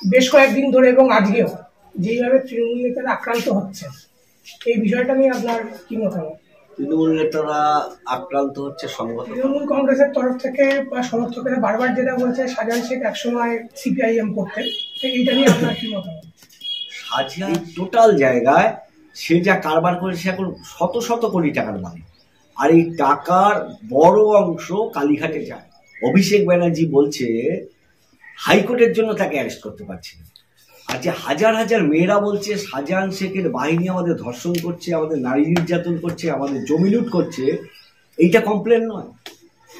বেশ কয়েকদিন ধরে এবং আজকেও যেইভাবে তৃণমূল নেতারা আক্রান্ত হচ্ছে, এই বিষয়টা নিয়ে আপনার কি মতামত? তৃণমূল নেতারা আক্রান্ত হচ্ছে সংগঠন। তৃণমূল কংগ্রেসের তরফ থেকে বা সমর্থকেরা বারবার যেটা বলছে শাহজাহান শেখ একসময় সিপিআইএম করতেন, এইটা নিয়ে আপনার কি মতামত? শাহজাহান টোটাল জায়গায় সে যা কারবার করেছে এখন শত শত কোটি টাকার মালিক, আর এই টাকার বড় অংশ কালীঘাটে যায়। অভিষেক ব্যানার্জি বলছে হাইকোর্টের জন্য তাকে অ্যারেস্ট করতে পারছে না। আর যে হাজার হাজার মেয়েরা বলছে শাহজাহান শেখের বাহিনী আমাদের ধর্ষণ করছে, আমাদের নারী নির্যাতন করছে, আমাদের জমি লুট করছে, এইটা কমপ্লেন নয়।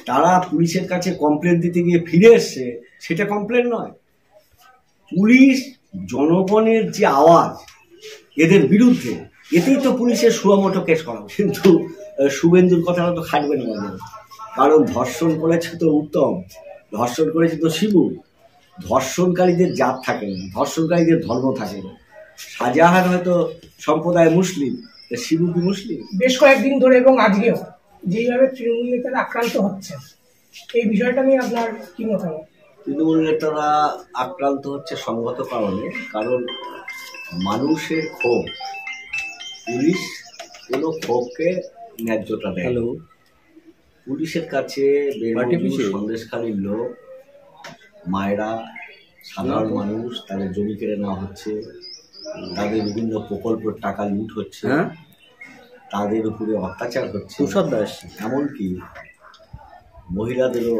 তারা পুলিশের কাছে কমপ্লেন দিতে গিয়ে ফিরে এসছে, সেটা কমপ্লেন নয়। পুলিশ জনগণের যে আওয়াজ এদের বিরুদ্ধে, এতেই তো পুলিশের সুয়ামোটো কেস করা। কিন্তু শুভেন্দুর কথাটা তো খাটবে না, কারণ ধর্ষণ করেছে তো উত্তম, ধর্ষণ করেছে তো শিবু। ধর্ষণকারীদের জাত থাকে না, ধর্ষণকারীদের ধর্ম থাকে না। শাহজাহান হয়তো সম্প্রদায় মুসলিম, শিবু কি মুসলিম? বেশ কয়েকদিন ধরে এবং আজকেও যেইভাবে তৃণমূল নেতারা আক্রান্ত হচ্ছে, এই বিষয়টা নিয়ে আপনার কি মতামত? তৃণমূল নেতারা আক্রান্ত হচ্ছে সংগত কারণে, কারণ মানুষের ক্ষোভ, পুলিশ কোনো ক্ষোভকে ন্যায্যতা দেয়। পুলিশের কাছে সন্দেশখালীর লোক, মায়েরা, সাধারণ মানুষ, তাদের জমি কেড়ে নেওয়া হচ্ছে, তাদের বিভিন্ন প্রকল্পের টাকা লুট হচ্ছে, তাদের উপরে অত্যাচার হচ্ছে, এমনকি মহিলাদেরও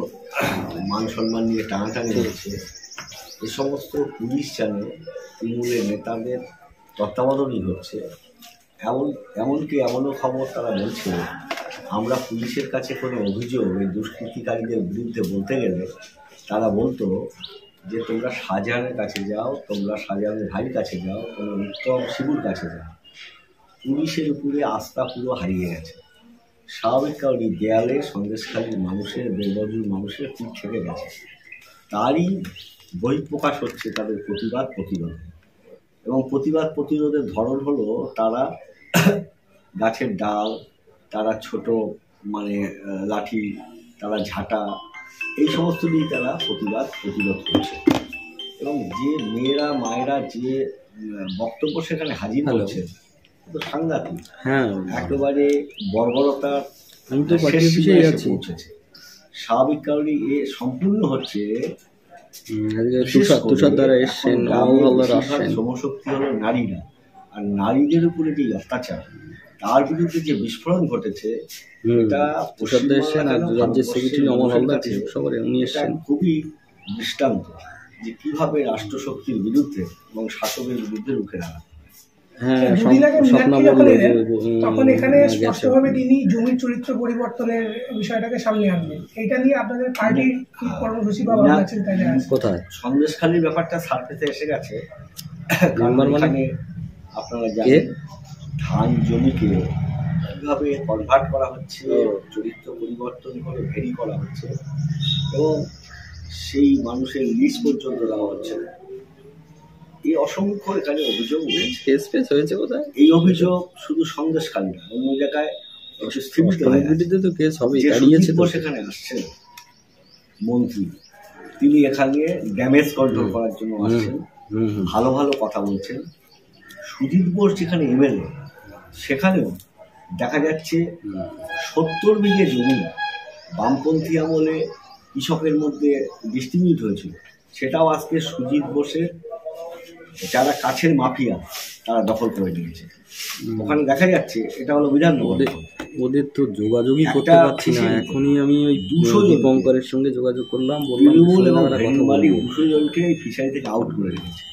মান সম্মান নিয়ে টানাটানি হচ্ছে। এ সমস্ত পুলিশ জানে তৃণমূলের নেতাদের তত্ত্বাবধানই হচ্ছে। এমনকি এমনও খবর তারা বলছে, আমরা পুলিশের কাছে কোনো অভিযোগ এই দুষ্কৃতিকারীদের বিরুদ্ধে বলতে গেলে তারা বলতো যে তোমরা শাহজাহানের কাছে যাও, তোমরা শাহজাহানের ভাইয়ের কাছে যাও, কোনো উত্তম শিবুর কাছে যাও। পুলিশের উপরে আস্থা পুরো হারিয়ে গেছে। স্বাভাবিক কারণে দেয়ালে সন্দেশখালীর মানুষের, বেলবজুর মানুষের পিঠ থেকে গেছে। তারই বহিঃপ্রকাশ হচ্ছে তাদের প্রতিরোধে। এবং প্রতিরোধের ধরন হলো তারা গাছের ডাল, তারা ছোট লাঠি, তারা ঝাঁটা, এই সমস্ত দিয়ে তারা প্রতিরোধ করছে। এবং যে মেয়েরা মায়েরা যে বক্তব্য সেখানে হাজির হচ্ছে তো সাংঘাতিক, একেবারে বর্বরতার পৌঁছেছে। স্বাভাবিক কারণে এ সম্পূর্ণ হচ্ছে শ্রমশক্তি হলো নারীরা, আর নারীদের উপরে যে অত্যাচার, তার বিরুদ্ধে যে বিস্ফোরণ ঘটেছে, এটা খুবই দৃষ্টান্ত যে কিভাবে রাষ্ট্রশক্তির বিরুদ্ধে এবং শাসকের বিরুদ্ধে রুখে দাঁড়ায়। তখন এখানে স্পষ্টভাবে তিনি জমির চরিত্র পরিবর্তনের বিষয়টাকে সামনে আনবেন। এটা নিয়ে আপনাদের পার্টির কি কর্মসূচি বা ভাবনা চিন্তা আছে? কোথায় সন্দেশখালীর ব্যাপারটা সার্ফেসে এসে গেছে। আপনারা জানেন ধান জমিকে কিভাবে কনভার্ট করা হচ্ছে, চরিত্র পরিবর্তন করে ভেরি করা হচ্ছে, এবং সেই মানুষের লিস্ট পর্যন্ত দেওয়া হচ্ছে। এই অসংখ্য এখানে অভিযোগ হয়েছে। কোথায় এই অভিযোগ? শুধু সন্দেশখালী না, অন্য জায়গায় সেখানে আসছেন মন্ত্রী, তিনি এখানে ড্যামেজ কন্ট্রোল করার জন্য আসছেন, ভালো ভালো কথা বলছেন। সুজিত বোস যেখানে এমএলএ, সেখানেও দেখা যাচ্ছে 70 বিঘে জমি বামপন্থী আমলে কৃষকের মধ্যে ডিস্ট্রিবিউট হয়েছিল, সেটাও আজকে সুজিত বোসের যারা কাছের মাফিয়া তারা দখল করে নিয়েছে। ওখানে দেখা যাচ্ছে এটা হলো বিধাননগর। ওদের তো যোগাযোগই করতে পারছি না। এখনই আমি ওই 200 দীপঙ্করের সঙ্গে যোগাযোগ করলাম, তৃণমূল এবং 200 জনকে এই ফিশারি থেকে আউট করে রেখেছে।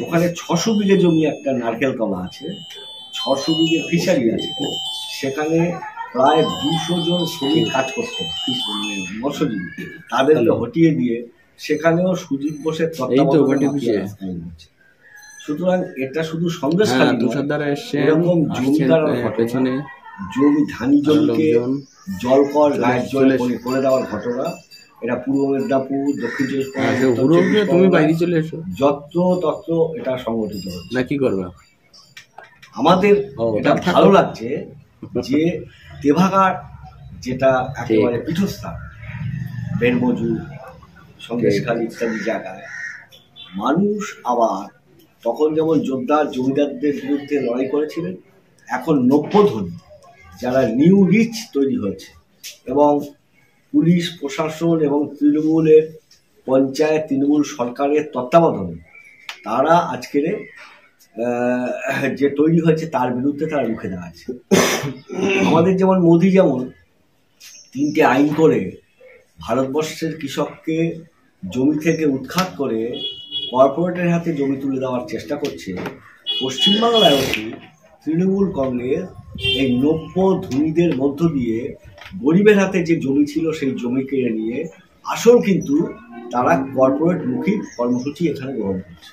ওখানে 600 বিঘে জমি একটা নারকেল কলা আছে, 600 বিঘে ফিশারি আছে, সেখানে প্রায় 200 জন শ্রমিক কাজ করছে, মৎস্যজীবী, তাদেরকে হটিয়ে দিয়ে সেখানেও সুজিত বোসের তত্ত্বাবধানে। সুতরাং এটা শুধু সন্দেশখালী এরকম জমিদার পেছনে জমি, ধানি জমিকে জল কর, গায়ের জল করে দেওয়ার ঘটনা, এটা পূর্ব মেদিনীপুর, দক্ষিণ চব্বিশ পরগনা, যত তত্ত্ব এটা সংগঠিত হচ্ছে। না কি করবে? আমাদের এটা ভালো লাগছে যে দেভাগার, যেটা একেবারে পীঠস্থান, বেরমজুর, সন্দেশখালী ইত্যাদি জায়গায় মানুষ আবার তখন যেমন যোদ্ধার জমিদারদের বিরুদ্ধে লড়াই করেছিলেন, এখন নব্যধনী যারা নিউ রিচ তৈরি হয়েছে এবং পুলিশ প্রশাসন এবং তৃণমূলের পঞ্চায়েত তৃণমূল সরকারের তত্ত্বাবধানে তারা আজকের যে তৈরি হয়েছে তার বিরুদ্ধে তারা রুখে দাঁড়াচ্ছে। আমাদের যেমন মোদি যেমন 3টে আইন করে ভারতবর্ষের কৃষককে জমি থেকে উৎখাত করে কর্পোরেটের হাতে জমি তুলে দেওয়ার চেষ্টা করছে, পশ্চিমবাংলায় তৃণমূল কংগ্রেস এই নব্য ধনীদের মধ্য দিয়ে গরিবের হাতে যে জমি ছিল সেই জমি কেড়ে নিয়ে আসল কিন্তু তারা কর্পোরেট মুখী কর্মসূচি এখানে গ্রহণ করছে।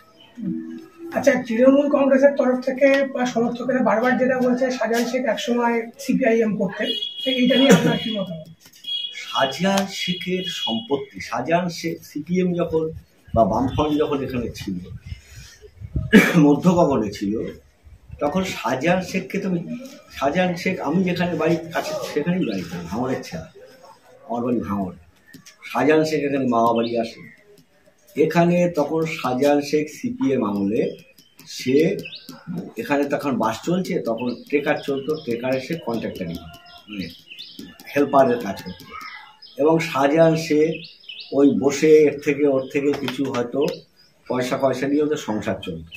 আচ্ছা, তৃণমূল কংগ্রেসের তরফ থেকে বা সমর্থকেরা বারবার যেটা বলছে শাহজাহান শেখ একসময় সিপিআইএম করতেন, এইটা নিয়ে আপনার কি মতামত? শাহজাহান শেখের সম্পত্তি, শাহজাহান শেখ সিপিএম যখন বা বামফ্রন্ট যখন এখানে ছিল, মধ্যগগনে ছিল, তখন শাহজাহান শেখকে তো শাহজাহান শেখ আমি যেখানে বাড়ির কাছে সেখানেই বাড়ি, ভাঙড়ের ছেলে, আমার বাড়ি ভাঙড়। শাহজাহান শেখ এখানে মামা বাড়ি আসে। এখানে তখন শাহজাহান শেখ সিপিএম আমলে সে এখানে তখন বাস চলছে, তখন ট্রেকার চলতো, ট্রেকারে সে কন্ট্রাক্টারি মানে হেল্পারের কাজ করতো এবং শাহজাহান শেখ ওই বসে ওর থেকে কিছু হয়তো পয়সা নিয়ে ওদের সংসার চলত।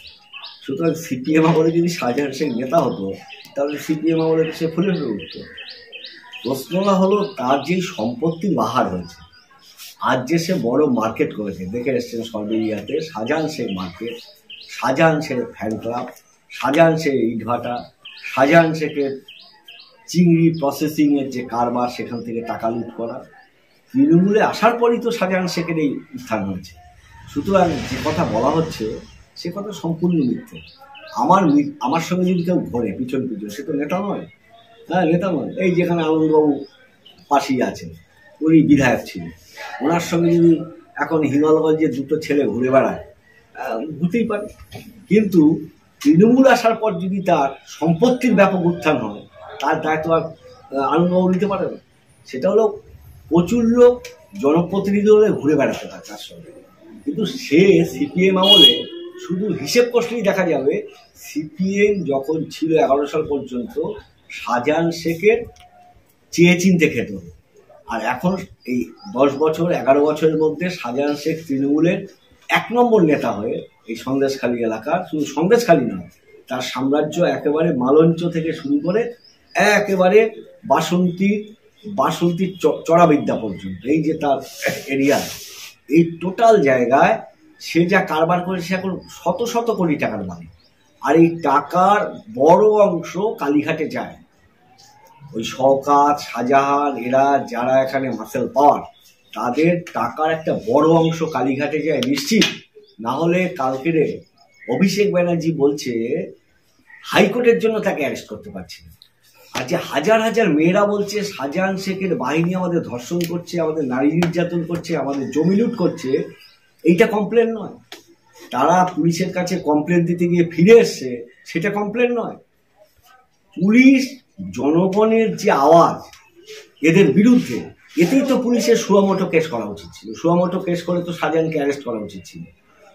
সুতরাং সিপিএম আমলে যদি শাহজাহান শেখ নেতা হতো তাহলে সিপিএম আমলে সে ফুলে উঠত। প্রশ্নটা হলো তার যে সম্পত্তির বাহার হয়েছে, আজ যে সে বড় মার্কেট করেছে, দেখে এসছেন সর্বেরিয়াতে শাহজাহান শেখ মার্কেট, শাহজাহান শেখের ফ্যান ক্লাব, শাহজাহান শেখের ইটভাটা, শাহজাহান শেখের চিংড়ি প্রসেসিংয়ের যে কারবার, সেখান থেকে টাকা লুট করা, তৃণমূলে আসার পরই তো শাহজাহান শেখের এই উত্থান হয়েছে। সুতরাং যে কথা বলা হচ্ছে সে কথা সম্পূর্ণ মিথ্যে। আমার সঙ্গে যদি কেউ ঘোরে পিছন সে তো নেতা নয়। হ্যাঁ, নেতা নয়। এই যেখানে আনন্দবাবু পাশেই আছেন, উনি বিধায়ক ছিলেন, ওনার সঙ্গে যদি এখন হিমালয়গঞ্জে দুটো ছেলে ঘুরে বেড়ায়, ঘুরতেই পারে। কিন্তু তৃণমূল আসার পর যদি তার সম্পত্তির ব্যাপক উত্থান হয়, তার দায়িত্ব আর আনন্দবাবু নিতে পারে না। সেটা হলো প্রচুর লোক জনপ্রতিনিধি হলে ঘুরে বেড়াতে পারে তার সঙ্গে। কিন্তু সে সিপিএম আমলে শুধু হিসেব কষলেই দেখা যাবে, সিপিএম যখন ছিল 11 সাল পর্যন্ত শাহজাহান শেখের চেয়ে চিনতে খেত, আর এখন এই 10 বছর 11 বছরের মধ্যে শাহজাহান শেখ তৃণমূলের 1 নম্বর নেতা হয়ে এই সন্দেশখালী এলাকার, শুধু সন্দেশখালী নয়, তার সাম্রাজ্য একেবারে মালঞ্চ থেকে শুরু করে একেবারে বাসন্তীর চড়াবিদ্যা পর্যন্ত, এই যে তার এরিয়া, এই টোটাল জায়গায় সে যা কারবার করে সে এখন শত কোটি টাকার মালিক। আর এই টাকার বড় অংশ কালীঘাটে যায়। ওই শওকত, শাহজাহান, এরা যারা এখানে মাসেল পাওয়ার, তাদের টাকার একটা বড় অংশ কালীঘাটে যায় নিশ্চিত। না হলে কালকের অভিষেক ব্যানার্জি বলছে হাইকোর্টের জন্য তাকে অ্যারেস্ট করতে পারছে না। আর যে হাজার হাজার মেয়েরা বলছে শাহজাহান শেখের বাহিনী আমাদের ধর্ষণ করছে, আমাদের নারী নির্যাতন করছে, আমাদের জমি লুট করছে, এইটা কমপ্লেন নয়। তারা পুলিশের কাছে কমপ্লেন দিতে গিয়ে ফিরে এসছে, সেটা কমপ্লেন নয়। পুলিশ জনগণের যে আওয়াজ এদের বিরুদ্ধে, এতেই তো পুলিশের সুয়ামোটো কেস করা উচিত ছিল। সুয়ামোটো কেস করে তো শাহজাহানকে অ্যারেস্ট করা উচিত ছিল।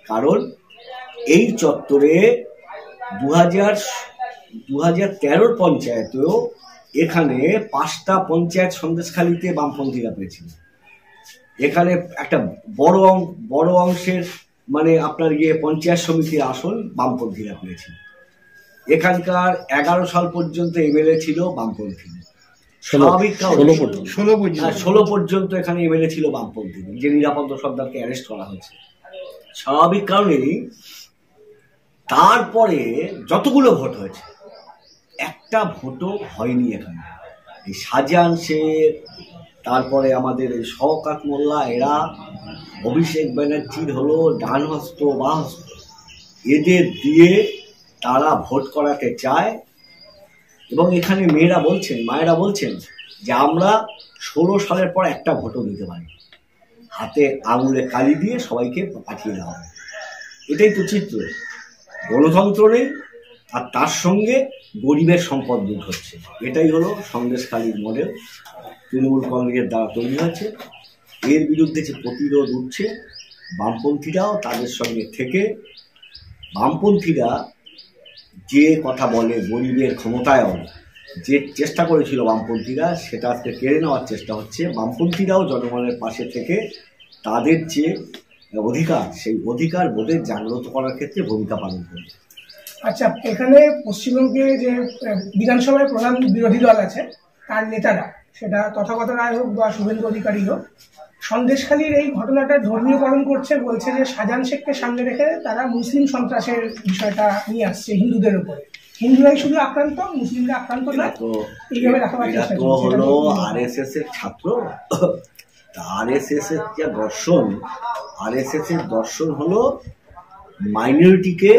কারণ এই চত্বরে 2013 পঞ্চায়েতেও এখানে 5টা পঞ্চায়েত সন্দেশখালীতে বামপন্থীরা পেয়েছিল। এখানে একটা বড় অংশের মানে আপনার পঞ্চায়েত সমিতির আসন বামপন্থীরা পেয়েছিল। এখানকার 11 সাল পর্যন্ত এমএলএ ছিল বামপন্থী, স্বাভাবিক 16 পর্যন্ত এখানে এমএলএ ছিল বামপন্থী, যে নিরাপদ সর্দারকে অ্যারেস্ট করা হয়েছে স্বাভাবিক কারণেই। তারপরে যতগুলো ভোট হয়েছে, একটা ভোটও হয়নি এখানে। এই শাহজাহান শেখ, তারপরে আমাদের এই শওকত মোল্লা, এরা অভিষেক ব্যানার্জির হলো ডান হস্ত বা হস্ত, এদের দিয়ে তারা ভোট করাতে চায়। এবং এখানে মায়েরা বলছেন যে আমরা 16 সালের পর একটা ভোটও দিতে পারি, হাতে আঙুলে কালি দিয়ে সবাইকে পাঠিয়ে দেওয়া হয়। এটাই তো চিত্র, গণতন্ত্র নেই, আর তার সঙ্গে গরিবের সম্পদ লুট হচ্ছে। এটাই হলো সন্দেশখালীর মডেল, তৃণমূল কংগ্রেসের দ্বারা তৈরি হয়েছে। এর বিরুদ্ধে যে প্রতিরোধ উঠছে, বামপন্থীরাও তাদের সঙ্গে থেকে বামপন্থীরা যে কথা বলে গরিবের ক্ষমতায়ন, যে চেষ্টা করেছিল বামপন্থীরা, সেটা আজকে কেড়ে নেওয়ার চেষ্টা হচ্ছে। বামপন্থীরাও জনগণের পাশে থেকে তাদের যে অধিকার, সেই অধিকার বোধের জাগ্রত করার ক্ষেত্রে ভূমিকা পালন করবে। আচ্ছা, এখানে পশ্চিমবঙ্গে যে বিধানসভায় প্রধান বিরোধী দল আছে তার নেতারা, সেটা তথাগত রায় হোক বা শুভেন্দু অধিকারী হোক, সন্দেশখালীর এই ঘটনাটা ধর্মীয়করণ করছে, বলছে যে শাহজাহান শেখকে সামনে রেখে তারা মুসলিম সন্ত্রাসের বিষয়টা নিয়ে আসছে হিন্দুদের উপরে, হিন্দুরাই শুধু আক্রান্ত, মুসলিমরা আক্রান্ত না, এইভাবে দেখাবার চেষ্টা করছে। হলো আরএসএস এর ছাত্র, আরএসএস এর যে দর্শন, আরএসএস এর দর্শন হলো মাইনরিটিকে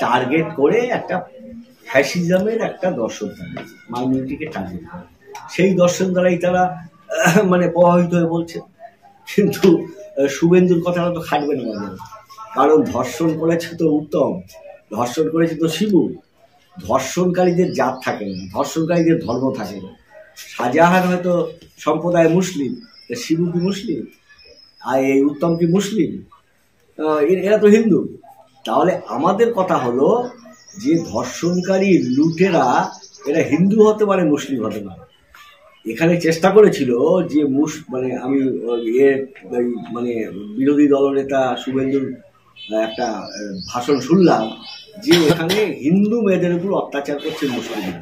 টার্গেট করে একটা ফ্যাসিজমের একটা দর্শন, থাকে মাইনরিটিকে টার্গেট করে, সেই দর্শন দ্বারাই তারা মানে প্রভাবিত হয়ে বলছে। কিন্তু শুভেন্দুর কথাটা তো খাটবে না, কারণ ধর্ষণ করেছে তো উত্তম, ধর্ষণ করেছে তো শিবু। ধর্ষণকারীদের জাত থাকে না, ধর্ষণকারীদের ধর্ম থাকে না। শাহজাহান হয়তো সম্প্রদায় মুসলিম, শিবু কি মুসলিম, আর এই উত্তম কি মুসলিম? এরা তো হিন্দু। তাহলে আমাদের কথা হলো যে ধর্ষণকারী লুটেরা এরা হিন্দু হতে পারে, মুসলিম হতে পারে। এখানে চেষ্টা করেছিল যে মানে আমি মানে বিরোধী দলনেতা শুভেন্দুর একটা ভাষণ শুনলাম যে এখানে হিন্দু মেয়েদের উপর অত্যাচার করছে মুসলিম,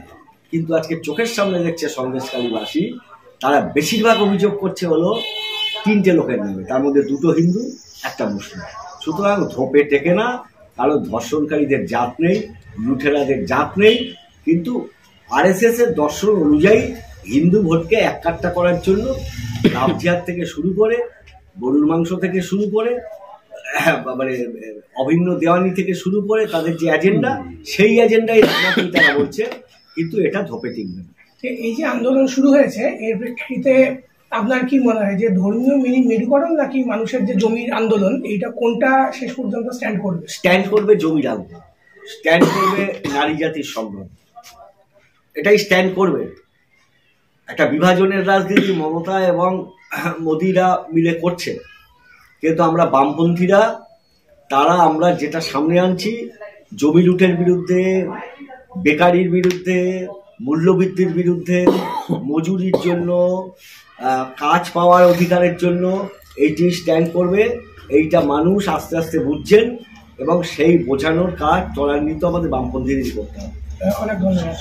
কিন্তু আজকে চোখের সামনে দেখছে সন্দেশখালীবাসী, তারা বেশিরভাগ অভিযোগ করছে হলো 3টে লোকের নামে, তার মধ্যে 2টো হিন্দু, 1টা মুসলিম। সুতরাং ধোপে টেকে না, কারণ ধর্ষণকারীদের জাত নেই, লুঠেরাদের জাত নেই, কিন্তু আরএসএস এর দর্শন অনুযায়ী হিন্দু ভোটকে এককাট্টা করার জন্য রামজিহাদ থেকে শুরু করে, গরুর মাংস থেকে শুরু করে, মানে অভিন্ন দেওয়ানি থেকে শুরু করে তাদের যে এজেন্ডা, সেই এজেন্ডাই তারা বলছে, কিন্তু এটা ধোপে টিকবে না। এই যে আন্দোলন শুরু হয়েছে, এর প্রেক্ষিতে আপনার কি মনে হয় যে ধর্মীয় মেরুকরণ নাকি মানুষের যে জমির আন্দোলন, এইটা কোনটা শেষ পর্যন্ত স্ট্যান্ড করবে? স্ট্যান্ড করবে জমির আন্দোলন, স্ট্যান্ড করবে নারী জাতির সংগ্রাম, এটাই স্ট্যান্ড করবে। একটা বিভাজনের রাজনীতি মমতা এবং মোদিরা মিলে করছে, কিন্তু আমরা বামপন্থীরা তারা আমরা যেটা সামনে আনছি, জমি লুটের বিরুদ্ধে, বেকারির বিরুদ্ধে, মূল্যবৃদ্ধির বিরুদ্ধে, মজুরির জন্য, কাজ পাওয়ার অধিকারের জন্য, এইটি স্ট্যান্ড করবে। এইটা মানুষ আস্তে আস্তে বুঝছেন, এবং সেই বোঝানোর কাজ ত্বরান্বিত আমাদের বামপন্থীদেরই করতে হবে। অনেক ধন্যবাদ।